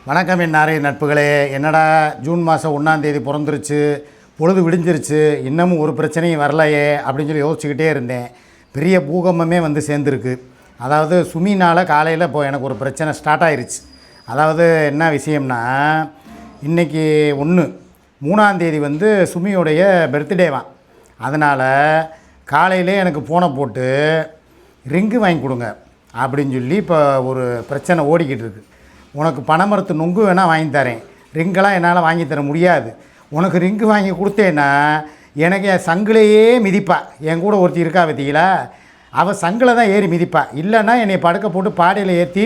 வணக்கம் என் நாரை நட்புகளே. என்னடா ஜூன் மாதம் 1ஆம் தேதி பிறந்துருச்சு, பொழுது விடிஞ்சிருச்சு, இன்னமும் ஒரு பிரச்சனையும் வரலையே அப்படின்னு சொல்லி யோசிச்சுக்கிட்டே இருந்தேன். பெரிய பூகம்பமே வந்து சேர்ந்துருக்கு. அதாவது சுமினால் காலையில் இப்போ எனக்கு ஒரு பிரச்சனை ஸ்டார்ட் ஆயிடுச்சு. அதாவது என்ன விஷயம்னா, இன்றைக்கி 3ஆம் தேதி வந்து சுமியோடைய பர்த்டேவான். அதனால் காலையிலே எனக்கு ஃபோனை போட்டு ரிங்கு வாங்கி கொடுங்க அப்படின்னு சொல்லி இப்போ ஒரு பிரச்சனை ஓடிக்கிட்டு இருக்குது. உனக்கு பனைமரத்து நொங்கு வேணால் வாங்கி தரேன், ரிங்கெல்லாம் என்னால் வாங்கி தர முடியாது. உனக்கு ரிங்கு வாங்கி கொடுத்தேன்னா எனக்கு என் சங்கிலேயே மிதிப்பா. என் கூட ஒருத்தி இருக்கா பார்த்தீங்களா, அவள் சங்கில் தான் ஏறி மிதிப்பா. இல்லைன்னா என்னை படுக்க போட்டு பாடையில் ஏற்றி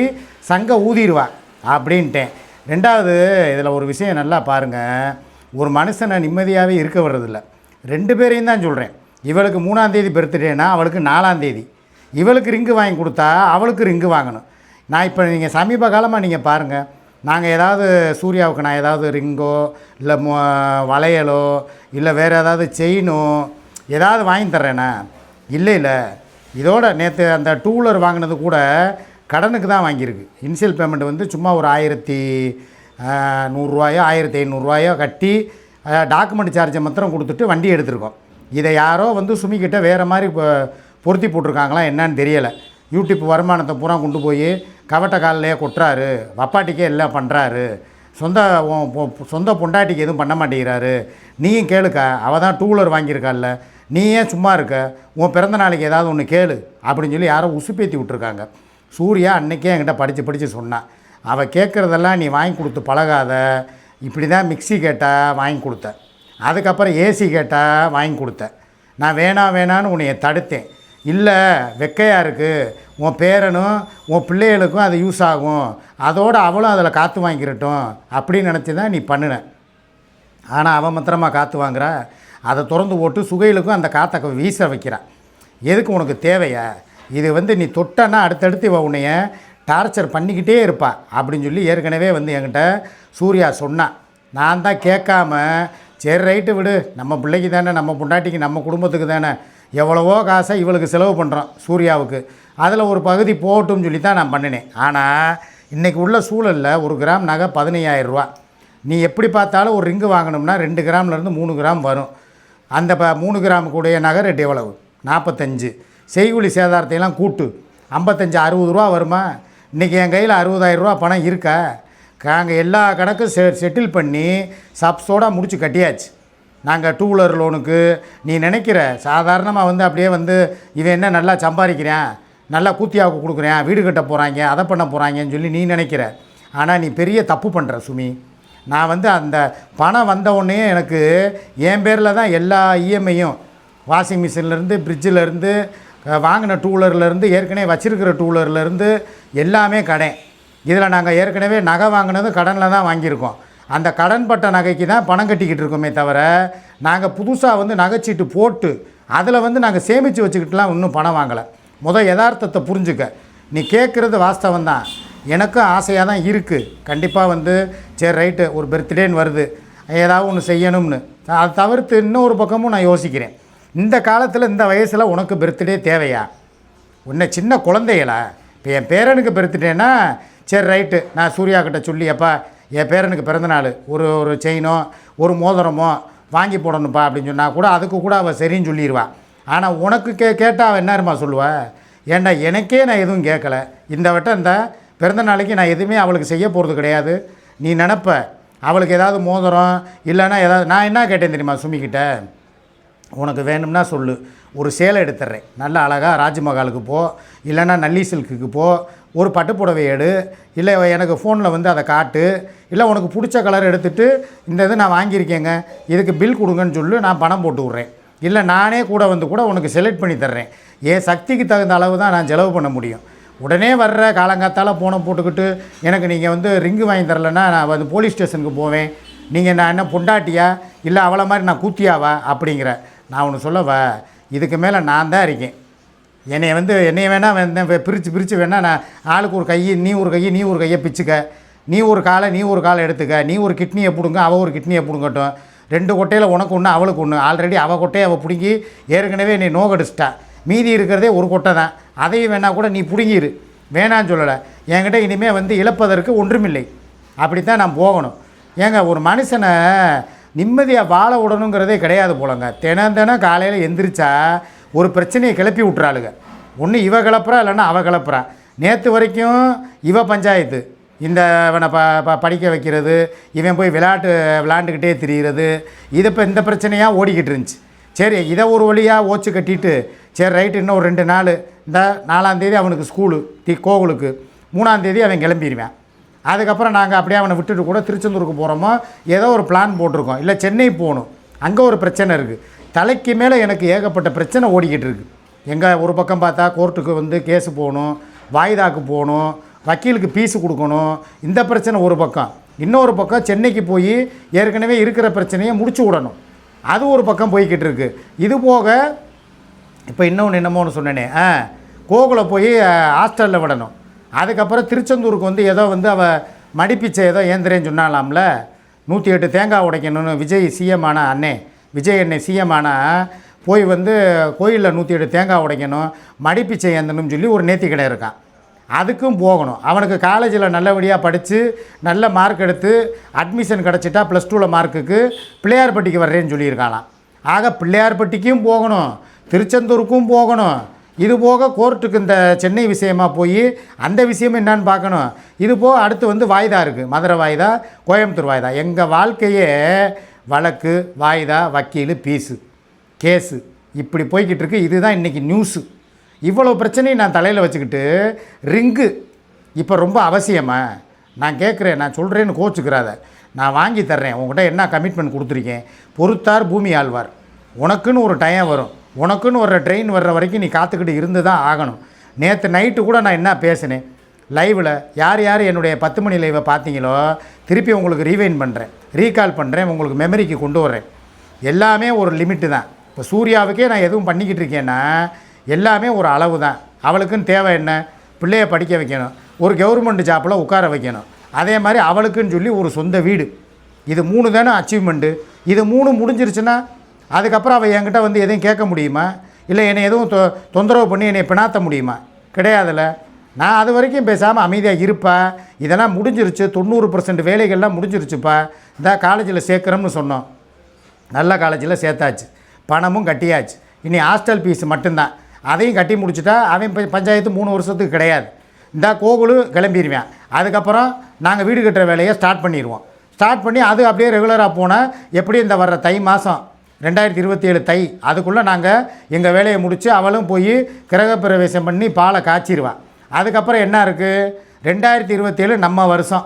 சங்கை ஊதிடுவா அப்படின்ட்டேன். ரெண்டாவது, இதில் ஒரு விஷயம் நல்லா பாருங்கள். ஒரு மனுஷனை நிம்மதியாகவே இருக்க வர்றதில்ல. 2 பேரையும் தான் சொல்கிறேன். இவளுக்கு 3ஆம் தேதி பர்த்டேனா அவளுக்கு 4ஆம் தேதி. இவளுக்கு ரிங்கு வாங்கி கொடுத்தா அவளுக்கு ரிங்கு வாங்கணும். நான் இப்போ நீங்கள் சமீப காலமாக நீங்கள் பாருங்கள், நாங்கள் ஏதாவது சூர்யாவுக்கு நான் ஏதாவது ரிங்கோ இல்லை வளையலோ இல்லை வேறு ஏதாவது செயினோ ஏதாவது வாங்கி தர்றேண்ணா, இல்லை இதோட நேற்று அந்த 2 வீலர் வாங்கினது கூட கடனுக்கு தான் வாங்கியிருக்கு. இனிஷியல் பேமெண்ட் வந்து சும்மா ஒரு 1100 1500 கட்டி டாக்குமெண்ட் சார்ஜை மாத்திரம் கொடுத்துட்டு வண்டி எடுத்திருக்கோம். இதை யாரோ வந்து சுமிக்கிட்ட வேறு மாதிரி பொருத்தி போட்டிருக்காங்களா என்னன்னு தெரியலை. யூடியூப் வருமானத்தை பூரா கொண்டு போய் கவட்ட காலிலேயே கொட்டுறாரு, வப்பாட்டிக்கே எல்லாம் பண்ணுறாரு, சொந்த பொண்டாட்டிக்கு எதுவும் பண்ண மாட்டேங்கிறாரு. நீயும் கேளுக்கா, அவள் தான் 2 வீலர் வாங்கியிருக்காள்ல, நீ ஏன் சும்மா இருக்க, உன் பிறந்த நாளைக்கு ஏதாவது ஒன்று கேளு அப்படின்னு சொல்லி யாரோ உசுப்பேற்றி விட்ருக்காங்க. சூர்யா அன்றைக்கே என்கிட்ட படித்து சொன்னான், அவள் கேட்குறதெல்லாம் நீ வாங்கி கொடுத்து பழகாத. இப்படி தான் மிக்சி கேட்டால் வாங்கி கொடுத்த, அதுக்கப்புறம் ஏசி கேட்டால் வாங்கி கொடுத்த. நான் வேணான்னு உன்னைய தடுத்தேன். இல்லை வெக்கையாக இருக்குது, உன் பேரனும் உன் பிள்ளைகளுக்கும் அது யூஸ் ஆகும், அதோடு அவளும் அதில் காற்று வாங்கிக்கிறட்டும் அப்படின்னு நினச்சி தான் நீ பண்ணின. ஆனால் அவன் மாத்திரமா காற்று வாங்குறா, அதை திறந்து போட்டு சுகையிலுக்கும் அந்த காற்றை வீச வைக்கிறான். எதுக்கு உனக்கு தேவையா இது? வந்து நீ தொட்டன்னா அடுத்தடுத்து இவ உன்னைய டார்ச்சர் பண்ணிக்கிட்டே இருப்பா அப்படின்னு சொல்லி ஏற்கனவே வந்து என்கிட்ட சூர்யா சொன்னான். நான் தான் கேட்காம சரி ரைட்டு விடு, நம்ம பிள்ளைக்கு தானே, நம்ம பொண்டாட்டிக்கு, நம்ம குடும்பத்துக்கு தானே, எவ்வளவோ காசை இவளுக்கு செலவு பண்ணுறோம் சூர்யாவுக்கு, அதில் ஒரு பகுதி போகட்டும்னு சொல்லி தான் நான் பண்ணினேன். ஆனால் இன்றைக்கி உள்ள சூழலில் 1 கிராம் நகை 15000 ரூபா. நீ எப்படி பார்த்தாலும் ஒரு ரிங்கு வாங்கணும்னா 2 கிராம்லேருந்து 3 கிராம் வரும். அந்த 3 கிராமுக்குடைய நகை ரேட் எவ்வளவு? 45. செய்கூலி சேதாரத்தையெல்லாம் கூட்டு 55 60 ரூபா வருமா? இன்றைக்கி என் கையில் 60000 ரூபா பணம் இருக்கா? நாங்கள் எல்லா கணக்கும் செட்டில் பண்ணி சப்ஸோடு முடிச்சு கட்டியாச்சு. நாங்கள் 2 வீலர் லோனுக்கு நீ நினைக்கிற சாதாரணமாக வந்து அப்படியே வந்து இவன் என்ன நல்லா சம்பாதிக்கிறேன், நல்லா கூத்தியாவுக்கு கொடுக்குறேன், வீடு கட்ட போகிறாங்க, அதை பண்ண போகிறாங்கன்னு சொல்லி நீ நினைக்கிற. ஆனால் நீ பெரிய தப்பு பண்ணுற சுமி. நான் வந்து அந்த பணம் வந்தவுடனே எனக்கு என் பேரில் தான் எல்லா இஎம்ஐயும், வாஷிங் மிஷின்லேருந்து ஃப்ரிட்ஜிலேருந்து வாங்கின 2 வீலர்லேருந்து ஏற்கனவே வச்சுருக்கிற 2 வீலர்லேருந்து எல்லாமே கடன். இதில் நாங்கள் ஏற்கனவே நகை வாங்கினது கடனில் தான் வாங்கியிருக்கோம். அந்த கடன்பட்ட நகைக்கு தான் பணம் கட்டிக்கிட்டு இருக்கோமே தவிர நாங்கள் புதுசாக வந்து நகைச்சீட்டு போட்டு அதில் வந்து நாங்கள் சேமித்து வச்சுக்கிட்டுலாம் இன்னும் பணம் வாங்கலை. யதார்த்தத்தை புரிஞ்சுக்க. நீ கேட்குறது வாஸ்தவம் தான், எனக்கும் ஆசையாக தான் இருக்குது. கண்டிப்பாக வந்து சரி ரைட்டு, ஒரு பர்த்டேன்னு வருது, ஏதாவது ஒன்று செய்யணும்னு. அதை தவிர்த்து இன்னொரு பக்கமும் நான் யோசிக்கிறேன், இந்த காலத்தில் இந்த வயசில் உனக்கு பர்த்டே தேவையா? உன்னை சின்ன குழந்தைகளா? இப்போ என் பேரனுக்கு பர்த்டேன்னா சரி ரைட்டு, நான் சூர்யாக்கிட்ட சொல்லி அப்பா என் பேரனுக்கு பிறந்தநாள் ஒரு செயினோ ஒரு மோதிரமோ வாங்கி போடணுப்பா அப்படின்னு சொன்னால் கூட அதுக்கு கூட அவள் சரின்னு சொல்லிடுவாள். ஆனால் உனக்கு கேட்டால் அவள் என்னருமா சொல்லுவாள்? ஏண்டா எனக்கே நான் எதுவும் கேட்கல, இந்த வட்டம் இந்த பிறந்த நாளைக்கு நான் எதுவுமே அவளுக்கு செய்ய போகிறது கிடையாது. நீ நினப்ப அவளுக்கு ஏதாவது மோதிரம் இல்லைன்னா ஏதாவது. நான் என்ன கேட்டேன் தெரியுமா சுமிக்கிட்ட, உனக்கு வேணும்னா சொல்லு, ஒரு சேலை எடுத்துட்றேன், நல்ல அழகாக ராஜ்மஹாலுக்கு போ, இல்லைன்னா நல்லி சில்க்குக்கு போ, ஒரு பட்டுப்புடவை எடு, இல்லை எனக்கு ஃபோனில் வந்து அதை காட்டு, இல்லை உனக்கு பிடிச்ச கலர் எடுத்துகிட்டு இந்த இது நான் வாங்கியிருக்கேங்க இதுக்கு பில் கொடுங்கன்னு சொல்லி நான் பணம் போட்டு விட்றேன். இல்லை நானே கூட உனக்கு செலக்ட் பண்ணி தர்றேன். என் சக்திக்கு தகுந்த அளவு தான் நான் செலவு பண்ண முடியும். உடனே வர்ற காலங்காத்தால் போனை போட்டுக்கிட்டு எனக்கு நீங்கள் வந்து ரிங்கு வாங்கி தரலைன்னா நான் வந்து போலீஸ் ஸ்டேஷனுக்கு போவேன், நீங்கள் நான் என்ன பொண்டாட்டியா இல்லை அவளை மாதிரி நான் கூத்தியாவா அப்படிங்கிற. நான் ஒன்று சொல்லவா, இதுக்கு மேலே நான் தான் இருக்கேன். என்னைய வேணால் பிரித்து வேணால் நான் ஆளுக்கு ஒரு கையை நீ ஒரு கையை பிச்சுக்க, நீ ஒரு காலை எடுத்துக்க, நீ ஒரு கிட்னியை பிடுங்க, அவள் ஒரு கிட்னியை பிடுங்கட்டும், 2 கொட்டையில் உனக்கு ஒன்று அவளுக்கு ஒன்று. ஆல்ரெடி அவள் கொட்டையை அவள் பிடுங்கி ஏற்கனவே நீ நோகடிச்சிட்டா, மீதி இருக்கிறதே ஒரு கொட்டை தான், அதையும் வேணால் கூட நீ பிடுங்கிரு, வேணான்னு சொல்லலை. என்கிட்ட இனிமேல் வந்து இழப்பதற்கு ஒன்றுமில்லை. அப்படித்தான் நான் போகணும். ஏங்க ஒரு மனுஷனை நிம்மதியாக வாழ விடணுங்கிறதே கிடையாது போலங்க. தினம் காலையில் எந்திரிச்சா ஒரு பிரச்சனையை கிளப்பி விட்றாளுங்க. ஒன்று இவ கிளப்புறா, இல்லைன்னா அவள் கிளப்புறா. நேற்று வரைக்கும் இவ பஞ்சாயத்து, இந்த இவனை படிக்க வைக்கிறது, இவன் போய் விளாண்டுக்கிட்டே திரிகிறது, இது இப்போ இந்த பிரச்சனையாக ஓடிக்கிட்டு இருந்துச்சு. சரி, இதை ஒரு வழியாக ஓச்சு கட்டிட்டு, சரி ரைட்டு, இன்னும் ஒரு 2 நாள், இந்த 4ஆம் தேதி அவனுக்கு ஸ்கூலு கோகுலுக்கு, 3ஆம் தேதி அவன் கிளம்பிடுவான். அதுக்கப்புறம் நாங்கள் அப்படியே அவனை விட்டுட்டு கூட திருச்செந்தூருக்கு போகிறோமோ ஏதோ ஒரு பிளான் போட்டிருக்கோம். இல்லை சென்னை போகணும், அங்கே ஒரு பிரச்சனை இருக்குது. தலைக்கு மேலே எனக்கு ஏகப்பட்ட பிரச்சனை ஓடிக்கிட்டு இருக்குது. எங்கே ஒரு பக்கம் பார்த்தா கோர்ட்டுக்கு வந்து கேஸு போகணும், வாய்தாக்கு போகணும், வக்கீலுக்கு ஃபீஸு கொடுக்கணும், இந்த பிரச்சனை ஒரு பக்கம். இன்னொரு பக்கம் சென்னைக்கு போய் ஏற்கனவே இருக்கிற பிரச்சனையை முடிச்சு விடணும், அது ஒரு பக்கம் போய்கிட்டு இருக்குது. இது போக இப்போ இன்னொன்று என்னமோன்னு சொன்னேனே, கோகுலை போய் ஹாஸ்டலில் விடணும். அதுக்கப்புறம் திருச்செந்தூருக்கு வந்து ஏதோ வந்து அவள் மடிப்பிச்சை ஏதோ ஏந்திரேன்னு சொன்னாலாம்ல, 108 தேங்காய் உடைக்கணும்னு விஜய் சிஎம் ஆனா விஜய் அண்ணே சிஎம் ஆனால் போய் வந்து கோயிலில் 108 தேங்காய் உடைக்கணும், மடிப்பிச்சை ஏந்தணும்னு சொல்லி ஒரு நேர்த்தி கடை இருக்கான். அதுக்கும் போகணும். அவனுக்கு காலேஜில் நல்லபடியாக படித்து நல்ல மார்க் எடுத்து அட்மிஷன் கிடச்சிட்டா +2 மார்க்குக்கு பிள்ளையார்பட்டிக்கு வர்றேன்னு சொல்லியிருக்காளாம். ஆக பிள்ளையார்பட்டிக்கும் போகணும், திருச்செந்தூருக்கும் போகணும். இது போக கோர்ட்டுக்கு இந்த சென்னை விஷயமாக போய் அந்த விஷயமும் என்னான்னு பார்க்கணும். இது போக அடுத்து வந்து வாய்தா இருக்குது, மதுரை வாய்தா, கோயம்புத்தூர் வாய்தா. எங்கள் வாழ்க்கையே வழக்கு, வாய்தா, வக்கீல், ஃபீஸு, கேஸு, இப்படி போய்கிட்டு இருக்கு. இதுதான் இன்றைக்கி நியூஸு. இவ்வளோ பிரச்சனையும் நான் தலையில் வச்சுக்கிட்டு ரிங்கு இப்போ ரொம்ப அவசியமா? நான் கேட்குறேன், நான் சொல்கிறேன்னு கோச்சுக்கிறாத, நான் வாங்கி தர்றேன், உங்கள்கிட்ட என்ன கமிட்மெண்ட் கொடுத்துருக்கேன். பொறுத்தார் பூமி ஆழ்வார். உனக்குன்னு ஒரு டைம் வரும், உனக்குன்னு ஒரு ட்ரெயின் வர்ற வரைக்கும் நீ காத்துக்கிட்டு இருந்து தான் ஆகணும். நேற்று நைட்டு கூட நான் என்ன பேசினேன் லைவில், யார் யார் என்னுடைய 10 மணி லைவை பார்த்தீங்களோ திருப்பி உங்களுக்கு ரீவைண்ட் பண்ணுறேன், ரீகால் பண்ணுறேன், உங்களுக்கு மெமரிக்கு கொண்டு வர்றேன். எல்லாமே ஒரு லிமிட்டு தான். இப்போ சூர்யாவுக்கே நான் எதுவும் பண்ணிக்கிட்டு இருக்கேன்னா எல்லாமே ஒரு அளவு தான். அவளுக்குன்னு தேவை என்ன, பிள்ளையை படிக்க வைக்கணும், ஒரு கவர்மெண்ட் ஜாப்பில் உட்கார வைக்கணும், அதே மாதிரி அவளுக்குன்னு சொல்லி ஒரு சொந்த வீடு. இது 3 தானே அச்சீவ்மெண்ட்டு. இது 3 முடிஞ்சிருச்சுன்னா அதுக்கப்புறம் அவள் என்கிட்ட வந்து எதையும் கேட்க முடியுமா? இல்லை என்னை எதுவும் தொந்தரவு பண்ணி என்னை பிணாத்த முடியுமா? கிடையாதுல்ல. நான் அது வரைக்கும் பேசாமல் அமைதியாக இருப்பா. இதெல்லாம் முடிஞ்சிருச்சு, 90% வேலைகள்லாம் முடிஞ்சிருச்சுப்பா. இந்த காலேஜில் சேர்க்குறோம்னு சொன்னோம், நல்ல காலேஜில் சேர்த்தாச்சு, பணமும் கட்டியாச்சு. இனி ஹாஸ்டல் ஃபீஸ் மட்டும்தான், அதையும் கட்டி முடிச்சுட்டா அவன் பஞ்சாயத்து 3 வருஷத்துக்கு கிடையாது. இந்த கோகுலு கிளம்பிடுவேன். அதுக்கப்புறம் நாங்கள் வீடு கட்டுற வேலையை ஸ்டார்ட் பண்ணிடுவோம். ஸ்டார்ட் பண்ணி அது அப்படியே ரெகுலராக போனால் எப்படி இந்த வர்ற தை மாதம் 2027 தை அதுக்குள்ளே நாங்கள் எங்கள் வேலையை முடித்து அவளும் போய் கிரகப்பிரவேசம் பண்ணி பாலை காய்ச்சிடுவான். அதுக்கப்புறம் என்ன இருக்குது, 2027 நம்ம வருஷம்.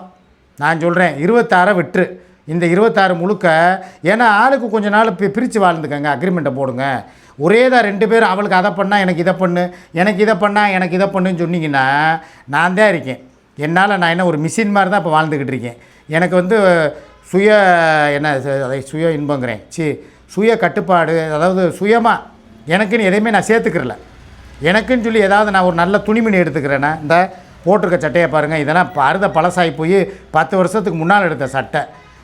நான் சொல்கிறேன் 26 விட்டுரு, இந்த 26 முழுக்க. ஏன்னா ஆளுக்கு கொஞ்ச நாள் பிரித்து வாழ்ந்துக்கங்க, அக்ரிமெண்ட்டை போடுங்க. ஒரே தான் 2 பேரும் அவளுக்கு அதை பண்ணால் எனக்கு இதை பண்ணு, எனக்கு இதை பண்ணால் எனக்கு இதை பண்ணுன்னு சொன்னீங்கன்னா நான் தான் இருக்கேன். என்னால் நான் என்ன ஒரு மிஷின் மாதிரி தான் இப்போ வாழ்ந்துக்கிட்டு இருக்கேன். எனக்கு வந்து சுய சுய இன்பங்கிறேன், சுய கட்டுப்பாடு, அதாவது சுயமாக எனக்குன்னு எதையுமே நான் சேர்த்துக்கிறல. எனக்குன்னு சொல்லி ஏதாவது நான் ஒரு நல்ல துணிமணி எடுத்துக்கிறேன்னா, இந்த போட்டிருக்க சட்டையை பாருங்கள், இதெல்லாம் பருத பழசாகி போய் 10 வருஷத்துக்கு முன்னால் எடுத்த சட்டை.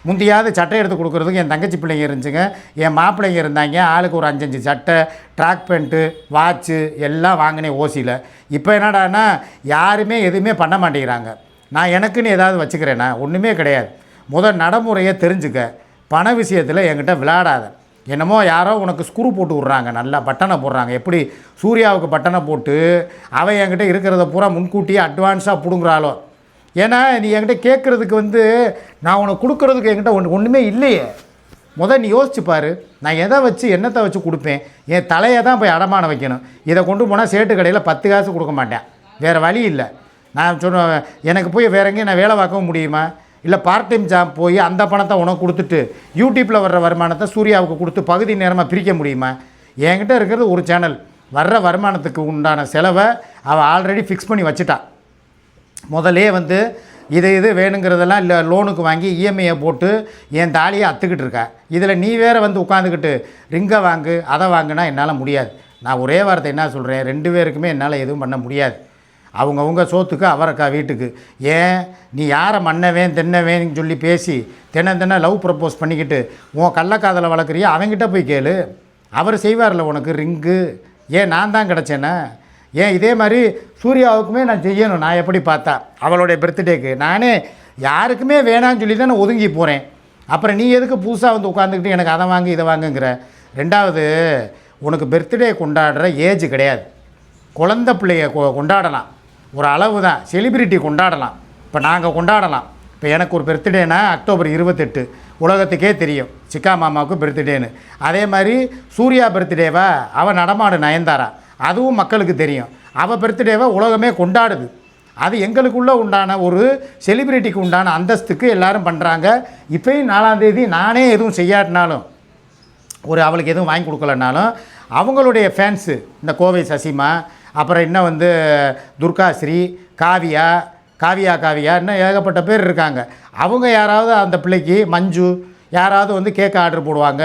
முந்தையாவது சட்டை எடுத்து கொடுக்குறதுக்கு என் தங்கச்சி பிள்ளைங்க இருந்துச்சுங்க, என் மாப்பிள்ளைங்க இருந்தாங்க, ஆளுக்கு ஒரு 5-5 சட்டை, ட்ராக் பேண்ட்டு, வாட்சு எல்லாம் வாங்கினேன் ஓசியில். இப்போ என்னடான்னா யாருமே எதுவுமே பண்ண மாட்டேங்கிறாங்க. நான் எனக்குன்னு ஏதாவது வச்சுக்கிறேன்னா ஒன்றுமே கிடையாது. முதல் நடைமுறையை தெரிஞ்சுக்க, பண விஷயத்தில் என்கிட்ட விளையாடாத. என்னமோ யாரோ உனக்கு ஸ்க்ரூ போட்டு விட்றாங்க, நல்லா பட்டனை போடுறாங்க. எப்படி சூர்யாவுக்கு பட்டனை போட்டு அவன் என்கிட்ட இருக்கிறத பூரா முன்கூட்டியே அட்வான்ஸாக பிடுங்குறாளோ. ஏன்னா நீ என்கிட்ட கேட்குறதுக்கு வந்து நான் உனக்கு கொடுக்குறதுக்கு என்கிட்ட ஒன்றுமே இல்லையே. நீ யோசிச்சு பாரு, நான் எதை வச்சு என்னத்தை வச்சு கொடுப்பேன்? என் தலையை தான் போய் அடமானம் வைக்கணும். இதை கொண்டு போனால் சேட்டு கடையில் 10 காசு கொடுக்க மாட்டேன், வேறு வழி இல்லை. நான் சொன்ன எனக்கு போய் வேற எங்கேயும் நான் வேலை பார்க்கவும் முடியுமா? இல்லை பார்ட் டைம் ஜாப் போய் அந்த பணத்தை உனக்கு கொடுத்துட்டு யூடியூப்பில் வர்ற வருமானத்தை சூர்யாவுக்கு கொடுத்து பகுதி நேரமாக பிரிக்க முடியுமா? என்கிட்ட இருக்கிறது ஒரு சேனல், வர்ற வருமானத்துக்கு உண்டான செலவை அவள் ஆல்ரெடி ஃபிக்ஸ் பண்ணி வச்சுட்டான். முதலே வந்து இது வேணுங்கிறதெல்லாம் இல்லை லோனுக்கு வாங்கி இஎம்ஐயை போட்டு என் தாலியை அத்துக்கிட்டு இருக்கா. இதில் நீ வேறு வந்து உட்காந்துக்கிட்டு ரிங்கை வாங்கு அதை வாங்குனா என்னால் முடியாது. நான் ஒரே வார்த்தை என்ன சொல்கிறேன், 2 பேருக்குமே என்னால் எதுவும் பண்ண முடியாது. அவங்கவுங்க சோத்துக்கு அவரக்கா வீட்டுக்கு. ஏன் நீ யாரை மன்னவேன் தென்னவேன்னு சொல்லி பேசி தினம் லவ் ப்ரப்போஸ் பண்ணிக்கிட்டு உன் கள்ளக்காதலை வளர்க்குறியா? அவங்ககிட்ட போய் கேளு, அவர் செய்வார்ல உனக்கு ரிங்கு. ஏன் நான் தான் கிடச்சேன்னா? ஏன் இதே மாதிரி சூர்யாவுக்குமே நான் செய்யணும். நான் எப்படி பார்த்தா அவளுடைய பர்த்டேக்கு நானே யாருக்குமே வேணான்னு சொல்லி தான் நான் ஒதுங்கி போகிறேன். அப்புறம் நீ எதுக்கு புதுசாக வந்து உட்காந்துக்கிட்டு எனக்கு அதை வாங்கு இதை வாங்குங்கிற. ரெண்டாவது, உனக்கு பர்த்டே கொண்டாடுற ஏஜ் கிடையாது. குழந்த பிள்ளைய கொண்டாடலாம், ஒரு அளவு தான். செலிப்ரிட்டி கொண்டாடலாம், இப்போ நாங்கள் கொண்டாடலாம். இப்போ எனக்கு ஒரு பர்த்டேனா அக்டோபர் 28 உலகத்துக்கே தெரியும் சிக்கா மாமாவுக்கு பர்த்டேன்னு. அதே மாதிரி சூர்யா பர்த்டேவா அவள் நடமாடு நயன்தாரா, அதுவும் மக்களுக்கு தெரியும். அவள் பர்த்டேவை உலகமே கொண்டாடுது. அது எங்களுக்குள்ளே உண்டான ஒரு செலிப்ரிட்டிக்கு உண்டான அந்தஸ்துக்கு எல்லோரும் பண்ணுறாங்க. இப்போயும் 4ஆம் தேதி நானே எதுவும் செய்யாட்டினாலும், ஒரு அவளுக்கு எதுவும் வாங்கி கொடுக்கலனாலும் அவங்களுடைய ஃபேன்ஸு இந்த கோவை சசிமா, அப்புறம் இன்னும் வந்து துர்காஸ்ரீ, காவியா இன்னும் ஏகப்பட்ட பேர் இருக்காங்க. அவங்க யாராவது அந்த பிள்ளைக்கு மஞ்சு யாராவது வந்து கேக் ஆர்டர் போடுவாங்க,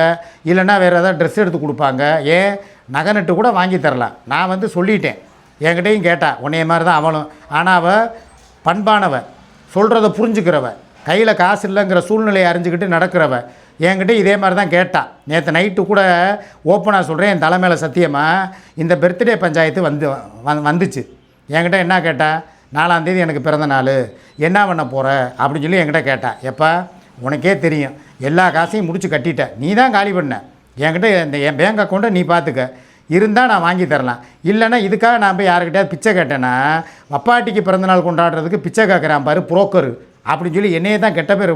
இல்லைன்னா வேறு ஏதாவது ட்ரெஸ் எடுத்து கொடுப்பாங்க. ஏன் நகை நட்டு கூட வாங்கி தரலாம். நான் வந்து சொல்லிட்டேன், என்கிட்டையும் கேட்டா உன்னைய மாதிரி தான் அவளும். ஆனால் அவள் பண்பானவ, சொல்கிறத புரிஞ்சுக்கிறவ, கையில் காசு இல்லைங்கிற சூழ்நிலையை அறிஞ்சிக்கிட்டு நடக்கிறவ. என்கிட்ட இதே மாதிரி தான் கேட்டா. நேற்று நைட்டு கூட ஓப்பனாக சொல்கிறேன், என் தலைமையில சத்தியமாக இந்த பர்த்டே பஞ்சாயத்து வந்துச்சு. என்கிட்ட என்ன கேட்டா, 4ஆம் தேதி எனக்கு பிறந்த நாள், என்ன பண்ண போகிற அப்படின்னு சொல்லி என்கிட்ட கேட்டா. எப்போ உனக்கே தெரியும், எல்லா காசையும் முடிச்சு கட்டிட்ட, நீ தான் காலி பண்ண. என்கிட்ட இந்த என் பேங்க் அக்கௌண்ட்டை நீ பார்த்துக்க, இருந்தால் நான் வாங்கி தரலாம். இல்லைன்னா இதுக்காக நான் போய் யாருக்கிட்டே பிச்சை கேட்டேன்னா, அப்பாட்டிக்கு பிறந்தநாள் கொண்டாடுறதுக்கு பிச்சை கேட்குறான் பாரு புரோக்கரு அப்படின்னு சொல்லி என்னையே தான் கெட்ட பேர்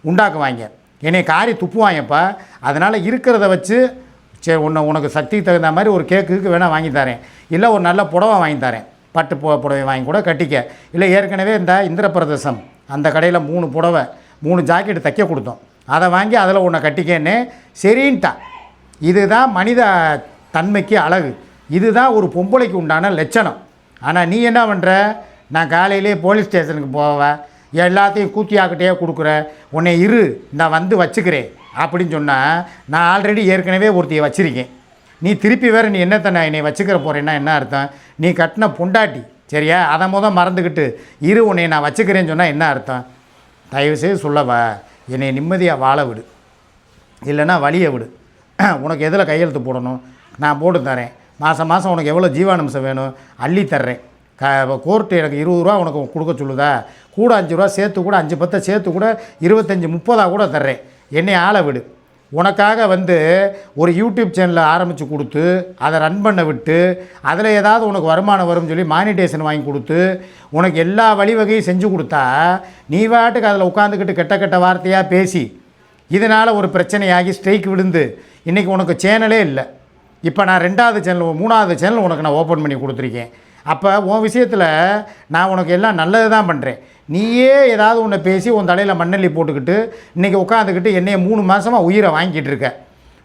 உண்டாக்குவாங்க, என்னை காரி துப்புவாங்கப்பா. அதனால் இருக்கிறத வச்சு சரி உனக்கு சக்திக்கு தகுந்த மாதிரி ஒரு கேக்குக்கு வேணால் வாங்கி தரேன், இல்லை ஒரு நல்ல புடவை வாங்கி தரேன், பட்டு புடவை வாங்கி கூட கட்டிக்க. இல்லை ஏற்கனவே இந்த இந்திரபிரதேசம் அந்த கடையில் 3 புடவை 3 ஜாக்கெட்டு தைக்க கொடுத்தோம், அதை வாங்கி அதில் ஒன்றை கட்டிக்கேன்னு சரின்ட்டா. இதுதான் மனித தன்மைக்கு அழகு, இதுதான் ஒரு பொம்பளைக்கு உண்டான லட்சணம். ஆனால் நீ என்ன பண்ணுற, நான் காலையிலே போலீஸ் ஸ்டேஷனுக்கு போவேன், எல்லாத்தையும் கூத்தியாக்கிட்டே கொடுக்குற, உன்னை நான் வந்து வச்சுக்கிறேன் அப்படின்னு சொன்னால், நான் ஆல்ரெடி ஏற்கனவே ஒருத்தையை வச்சுருக்கேன். நீ திருப்பி வேறு நீ என்னத்தனை என்னை வச்சுக்கிற போகிறேன்னா என்ன அர்த்தம்? நீ கட்டின பொண்டாட்டி சரியா, அதை மறந்துக்கிட்டு உன்னை நான் வச்சுக்கிறேன்னு சொன்னால் என்ன அர்த்தம்? தயவுசெய்து சொல்லவா, என்னை நிம்மதியாக வாழ விடு, இல்லைன்னா வழியை விடு. உனக்கு எதில் கையெழுத்து போடணும் நான் போட்டு தரேன். மாதம் உனக்கு எவ்வளோ ஜீவானம்சம் வேணும் அள்ளி தர்றேன். கோர்ட்டு எனக்கு 20 ரூபா உனக்கு கொடுக்க சொல்லுதா, கூட 5 ரூபா சேர்த்து கூட 5 10 சேர்த்து கூட 25 30 கூட தர்றேன். என்னை ஆளை விடு. உனக்காக வந்து ஒரு யூடியூப் சேனலை ஆரம்பித்து கொடுத்து அதை ரன் பண்ண விட்டு அதில் ஏதாவது உனக்கு வருமானம் வரும்னு சொல்லி மானிட்டேஷன் வாங்கி கொடுத்து உனக்கு எல்லா வழிவகையும் செஞ்சு கொடுத்தா, நீ வாட்டுக்கு அதில் உட்காந்துக்கிட்டு கெட்ட வார்த்தையாக பேசி இதனால் ஒரு பிரச்சனையாகி ஸ்ட்ரைக் விழுந்து இன்றைக்கி உனக்கு சேனலே இல்லை. இப்போ நான் 2வது சேனல் 3வது சேனல் உனக்கு நான் ஓப்பன் பண்ணி கொடுத்துருக்கேன். அப்போ உன் விஷயத்தில் நான் உனக்கு எல்லாம் நல்லது தான் பண்ணுறேன். நீயே ஏதாவது ஒன்று பேசி உன் தலையில் மண்ணெல்லி போட்டுக்கிட்டு இன்றைக்கி உட்காந்துக்கிட்டு என்னைய 3 மாதமாக உயிரை வாங்கிக்கிட்டு இருக்க.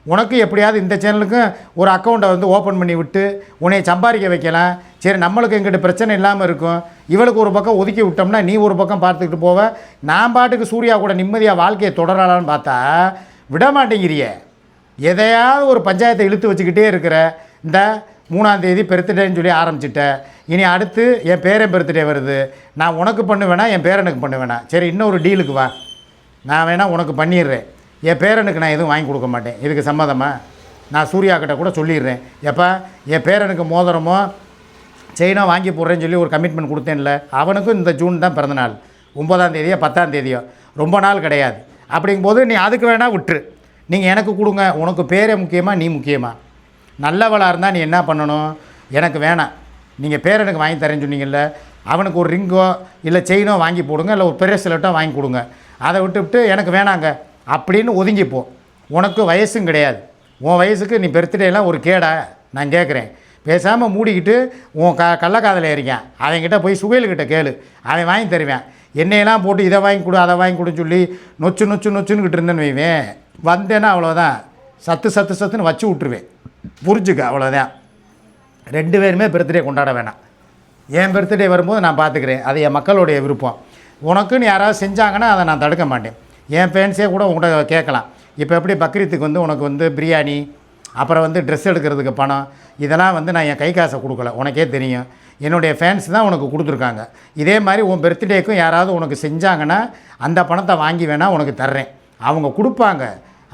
உனக்கு எப்படியாவது இந்த சேனலுக்கும் ஒரு அக்கௌண்ட்டை வந்து ஓப்பன் பண்ணி விட்டு உன்னை சம்பாதிக்க வைக்கலாம். சரி, நம்மளுக்கு எங்கிட்ட பிரச்சனை இல்லாமல் இருக்கும். இவளுக்கு ஒரு பக்கம் ஒதுக்கி விட்டோம்னா நீ ஒரு பக்கம் பார்த்துக்கிட்டு போவ, நான் பாட்டுக்கு சூர்யா கூட நிம்மதியாக வாழ்க்கையை தொடரலான்னு பார்த்தா விட மாட்டேங்கிறிய. எதையாவது ஒரு பஞ்சாயத்தை இழுத்து வச்சுக்கிட்டே இருக்கிற. இந்த 3ஆம் தேதி பர்த்டேன்னு சொல்லி ஆரம்பிச்சிட்டேன். இனி அடுத்து என் பேரன் பர்த்டே வருது, நான் உனக்கு பண்ணுவேனா என் பேரனுக்கு பண்ணுவேனா? சரி, இன்னொரு டீலுக்கு வா, நான் வேணால் உனக்கு பண்ணிடுறேன், என் பேரனுக்கு நான் எதுவும் வாங்கி கொடுக்க மாட்டேன். இதுக்கு சம்மதமா? நான் சூர்யா கிட்ட கூட சொல்லிடுறேன், எப்போ என் பேரனுக்கு மோதிரமோ செயினோ வாங்கி போடுறேன்னு சொல்லி ஒரு கமிட்மெண்ட் கொடுத்தேன்ல, அவனுக்கும் இந்த ஜூன் தான் பிறந்தநாள், 9ஆம் தேதியோ 10ஆம் தேதியோ, ரொம்ப நாள் கிடையாது. அப்படிங்கும்போது நீ அதுக்கு வேணால் விட்டுரு. நீங்கள் எனக்கு கொடுங்க, உனக்கு பேரே முக்கியமாக நீ முக்கியமா? நல்லவளாக இருந்தால் நீ என்ன பண்ணணும், எனக்கு வேணாம், நீங்கள் பேரனுக்கு வாங்கி தரேன்னு சொன்னீங்கல்ல, அவனுக்கு ஒரு ரிங்கோ இல்லை செயினோ வாங்கி போடுங்க, இல்லை ஒரு பிரேஸ்லெட்டோ வாங்கி கொடுங்க. அதை விட்டு எனக்கு வேணாங்க அப்படின்னு ஒதுங்கிப்போ. உனக்கு வயசும் கிடையாது, உன் வயசுக்கு நீ பர்த்டேலாம் ஒரு கேடா? நான் கேட்குறேன், பேசாமல் மூடிக்கிட்டு உன் கள்ளக்காதலை ஏறிக்கான், அவன்கிட்ட போய் சுகையில்கிட்ட கேளு, அவன் வாங்கி தருவேன். என்னையெல்லாம் போட்டு இதை வாங்கி கொடு அதை வாங்கி கொடுன்னு சொல்லி நொச்சுன்னுக்கிட்டு இருந்தேன்னு வைவேன், வந்தேன்னா அவ்வளோதான், சத்துன்னு வச்சு விட்ருவேன். புரிஞ்சுக்க, அவ்வளோதான். 2 பேருமே பர்த்டே கொண்டாட வேணாம். என் பர்த்டே வரும்போது நான் பார்த்துக்கிறேன், அது என் மக்களுடைய விருப்பம். உனக்குன்னு யாராவது செஞ்சாங்கன்னா அதை நான் தடுக்க மாட்டேன். என் ஃபேன்ஸே கூட உங்கள்கிட்ட கேட்கலாம், இப்போ எப்படி பக்ரீத்துக்கு வந்து உனக்கு வந்து பிரியாணி, அப்புறம் வந்து ட்ரெஸ் எடுக்கிறதுக்கு பணம், இதெல்லாம் வந்து நான் என் கை காசை கொடுக்கல, உனக்கே தெரியும். என்னுடைய ஃபேன்ஸ் தான் உனக்கு கொடுத்துருக்காங்க. இதே மாதிரி உன் பர்த்டேக்கும் யாராவது உனக்கு செஞ்சாங்கன்னா அந்த பணத்தை வாங்கி வேணால் உனக்கு தர்றேன். அவங்க கொடுப்பாங்க,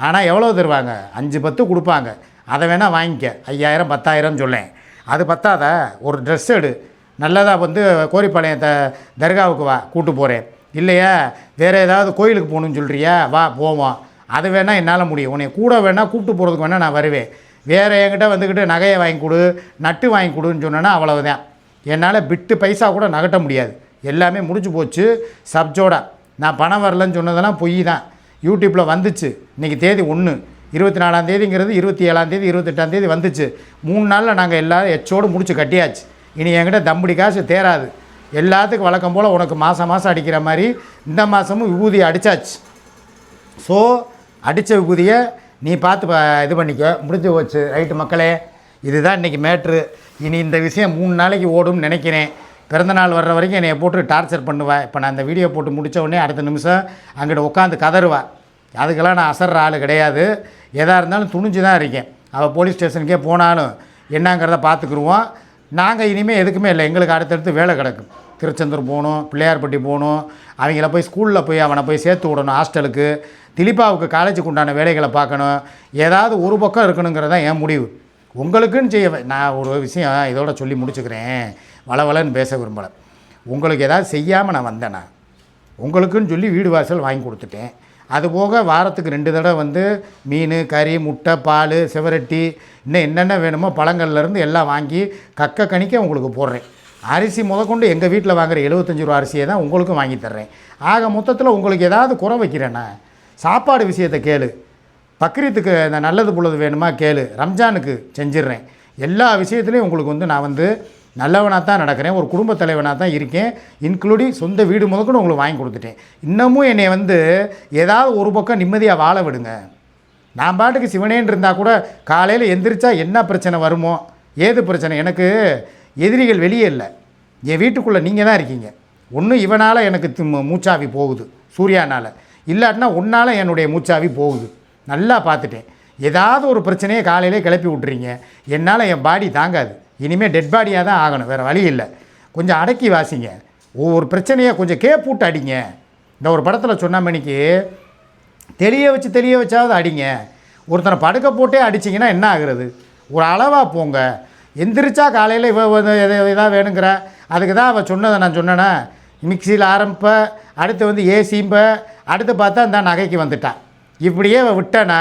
ஆனால் எவ்வளோ தருவாங்க? 5 10 கொடுப்பாங்க. அதை வேணால் வாங்கிக்க, 5000 10,000 சொல்லேன். அது பத்தாத, ஒரு ட்ரெஸ் எடு, நல்லதாக வந்து கோரிப்பாளையம் தர்காவுக்கு வா, கூட்டு போகிறேன். இல்லையா வேறு ஏதாவது கோயிலுக்கு போகணுன்னு சொல்கிறியா, வா போவோம். அது வேணால் என்னால் முடியும். உன்னை கூட வேணால் கூப்பிட்டு போகிறதுக்கு வேணால் நான் வருவேன். வேறு என்கிட்ட வந்துக்கிட்டு நகையை வாங்கி கொடு, நட்டு வாங்கி கொடுன்னு சொன்னேன்னா அவ்வளவுதான். என்னால் பிட்டு பைசா கூட நகட்ட முடியாது. எல்லாமே முடிஞ்சு போச்சு சப்ஜோடா. நான் பணம் வரலன்னு சொன்னதெல்லாம் பொய் தான். யூடியூப்பில் வந்துச்சு. இன்றைக்கி தேதி 1, 24ஆம் தேதிங்கிறது 27ஆம் தேதி 28ஆம் தேதி வந்துச்சு. 3 நாளில் நாங்கள் எல்லோரும் எச்சோடு முடிச்சு கட்டியாச்சு. இனி என்கிட்ட தம்படி காசு தேராது. எல்லாத்துக்கும் வழக்கம் போல் உனக்கு மாதம் அடிக்கிற மாதிரி இந்த மாதமும் விபூதியை அடித்தாச்சு. ஸோ அடித்த விபூதியை நீ பார்த்து இது பண்ணிக்க. முடிஞ்சு போச்சு. ரைட்டு மக்களே, இதுதான் இன்றைக்கி மேட்ரு. இனி இந்த விஷயம் 3 நாளைக்கு ஓடும்னு நினைக்கிறேன். பிறந்தநாள் வர்ற வரைக்கும் என்னை போட்டு டார்ச்சர் பண்ணுவேன். இப்போ நான் இந்த வீடியோ போட்டு முடித்த உடனே அடுத்த நிமிஷம் அங்கிட்ட உட்காந்து கதறுவேன். அதுக்கெல்லாம் நான் அசர்ற ஆள் கிடையாது. எதாக இருந்தாலும் துணிஞ்சு தான் இருக்கேன். அவள் போலீஸ் ஸ்டேஷனுக்கே போனாலும் என்னங்கிறத பார்த்துக்குருவோம். நாங்கள் இனிமேல் எதுக்குமே இல்லை. எங்களுக்கு அடுத்தடுத்து வேலை கிடக்கும். திருச்செந்தூர் போகணும், பிள்ளையார்பட்டி போகணும், அவங்கள போய் ஸ்கூலில் போய் அவனை போய் சேர்த்து விடணும் ஹாஸ்டலுக்கு, திலீபாவுக்கு காலேஜுக்கு உண்டான வேலைகளை பார்க்கணும். ஏதாவது ஒரு பக்கம் இருக்கணுங்கிறது தான் என் முடிவு. உங்களுக்குன்னு செய்ய நான் ஒரு விஷயம் இதோட சொல்லி முடிச்சுக்கிறேன். வளவலன்னு பேச விரும்பலை. உங்களுக்கு ஏதாவது செய்யாமல் நான் வந்தேன்னா உங்களுக்குன்னு சொல்லி வீடு வாசல் வாங்கி கொடுத்துட்டேன். அதுபோக வாரத்துக்கு 2 தடவை வந்து மீன், கறி, முட்டை, பால், சிவரட்டி, இன்னும் என்னென்ன வேணுமோ பழங்கள்லேருந்து எல்லாம் வாங்கி கக்க கணிக்க உங்களுக்கு போடுறேன். அரிசி முதற்கொண்டு எங்கள் வீட்டில் வாங்குகிற 75 ரூபா அரிசியை தான் உங்களுக்கும் வாங்கி தர்றேன். ஆக மொத்தத்தில் உங்களுக்கு ஏதாவது குறை வைக்கிறேன்னா சாப்பாடு விஷயத்தை கேளு. பக்ரீத்துக்கு இந்த நல்லது புள்ளது வேணுமா கேளு. ரம்ஜானுக்கு செஞ்சிடுறேன். எல்லா விஷயத்துலையும் உங்களுக்கு வந்து நான் வந்து நல்லவனாக தான் நடக்கிறேன். ஒரு குடும்ப தலைவனாக தான் இருக்கேன். இன்க்ளூடிங் சொந்த வீடு முதற்கொண்டு உங்களுக்கு வாங்கி கொடுத்துட்டேன். இன்னமும் என்னை வந்து ஏதாவது ஒரு பக்கம் நிம்மதியாக வாழ விடுங்க. நான் பாட்டுக்கு சிவனேன்னு இருந்தால் கூட காலையில் எந்திரிச்சா என்ன பிரச்சனை வருமோ, ஏது பிரச்சனை. எனக்கு எதிரிகள் வெளியே இல்லை, என் வீட்டுக்குள்ளே நீங்கள் தான் இருக்கீங்க. ஒன்று இவனால் எனக்கு மூச்சாவி போகுது சூர்யானால், இல்லாட்டினா உன்னால் என்னுடைய மூச்சாவி போகுது. நல்லா பார்த்துட்டேன். ஏதாவது ஒரு பிரச்சனையை காலையிலே கிளப்பி விட்றீங்க. என்னால் என் பாடி தாங்காது. இனிமேல் டெட் பாடியாக தான் ஆகணும், வேறு வழி இல்லை. கொஞ்சம் அடக்கி வாசிங்க. ஒவ்வொரு பிரச்சனையை கொஞ்சம் கேப்பூட்டு அடிங்க. இந்த ஒரு படத்தில் சொன்ன மணிக்கு தெளிய வச்சாவது அடிங்க. ஒருத்தனை படுக்க போட்டே அடிச்சிங்கன்னா என்ன ஆகுறது? ஒரு அளவாக போங்க. எந்திரிச்சா காலையில் இதாக வேணுங்கிற அதுக்கு தான் அவள் சொன்னதை நான் சொன்னேன்னா, மிக்சியில் ஆரம்பிப்ப, அடுத்து வந்து ஏசிம்ப, அடுத்து பார்த்தா இந்த நகைக்கு வந்துட்டான். இப்படியே விட்டேன்னா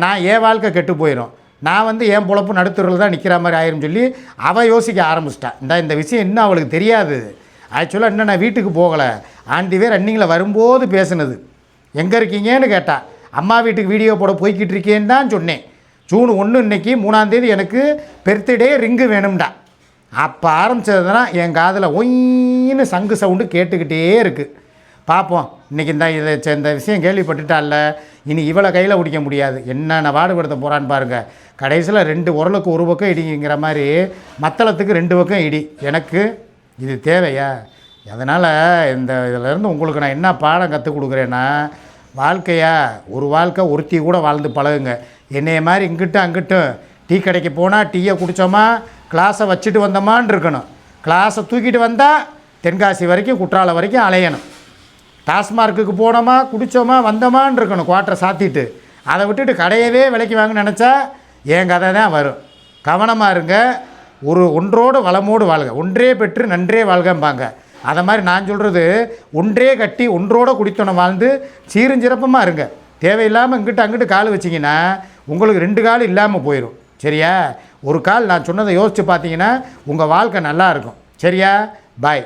நான் என் வாழ்க்கை கெட்டு போயிடும். நான் வந்து என் பொழப்பு நடுத்துறையில் தான் நிற்கிற மாதிரி ஆயிரும் சொல்லி அவள் யோசிக்க ஆரம்பிச்சிட்டான். இந்த விஷயம் இன்னும் அவளுக்கு தெரியாது. ஆக்சுவலாக இன்னும் நான் வீட்டுக்கு போகலை. ஆண்டிவே ரன்னிங்கில் வரும்போது பேசுனது. எங்கே இருக்கீங்கன்னு கேட்டா. அம்மா வீட்டுக்கு வீடியோ போட போய்கிட்டு இருக்கேன்னு தான் சொன்னேன். ஜூன் 1 இன்னைக்கு 3ஆம் தேதி எனக்கு பெர்த்டே ரிங்கு வேணும்டா. அப்போ ஆரம்பித்ததுனா என் காதில் ஒயின்னு சங்கு சவுண்டு கேட்டுக்கிட்டே இருக்குது. பார்ப்போம். இன்றைக்கி இந்த விஷயம் கேள்விப்பட்டுட்டால, இனி இவளை கையில் பிடிக்க முடியாது. என்னென்ன பாடுபடுத்த போகிறான்னு பாருங்கள். கடைசியில் 2 உரலுக்கு ஒரு பக்கம் இடிங்கிற மாதிரி மத்தளத்துக்கு 2 பக்கம் இடி. எனக்கு இது தேவையா? அதனால் இதிலேருந்து உங்களுக்கு நான் என்ன பாடம் கற்றுக் கொடுக்குறேன்னா, வாழ்க்கையா ஒரு வாழ்க்கை ஒருத்தி கூட வாழ்ந்து பழகுங்க. என்னைய மாதிரி இங்கிட்டும் அங்கிட்டும் டீ கடைக்கு போனால் டீயை குடித்தோமா, கிளாஸை வச்சுட்டு வந்தோமான்னு இருக்கணும். கிளாஸை தூக்கிட்டு வந்தால் தென்காசி வரைக்கும் குற்றாலம் வரைக்கும் அலையணும். டாஸ்மார்க்குக்கு போனோமா, குடித்தோமா, வந்தோமான்னு இருக்கணும் குவார்ட்டரை சாத்திட்டு. அதை விட்டுட்டு கடையவே விலைக்கு வாங்க நினச்சா என் கதை தான் வரும். கவனமாக இருங்க. ஒன்றோடு வளமோடு வாழ்க. ஒன்றே பெற்று நன்றே வாழ்கம்பாங்க. அதை மாதிரி நான் சொல்கிறது, ஒன்றே கட்டி ஒன்றோடு குடித்தோன்னு வாழ்ந்து சீருஞ்சிறப்பமாக இருங்க. தேவையில்லாமல் இங்கிட்டு அங்கிட்டு கால் வச்சிங்கன்னா உங்களுக்கு 2 கால் இல்லாமல் போயிடும். சரியா? ஒரு கால் நான் சொன்னதை யோசித்து பார்த்தீங்கன்னா உங்கள் வாழ்க்கை நல்லா இருக்கும். சரியா? பாய்.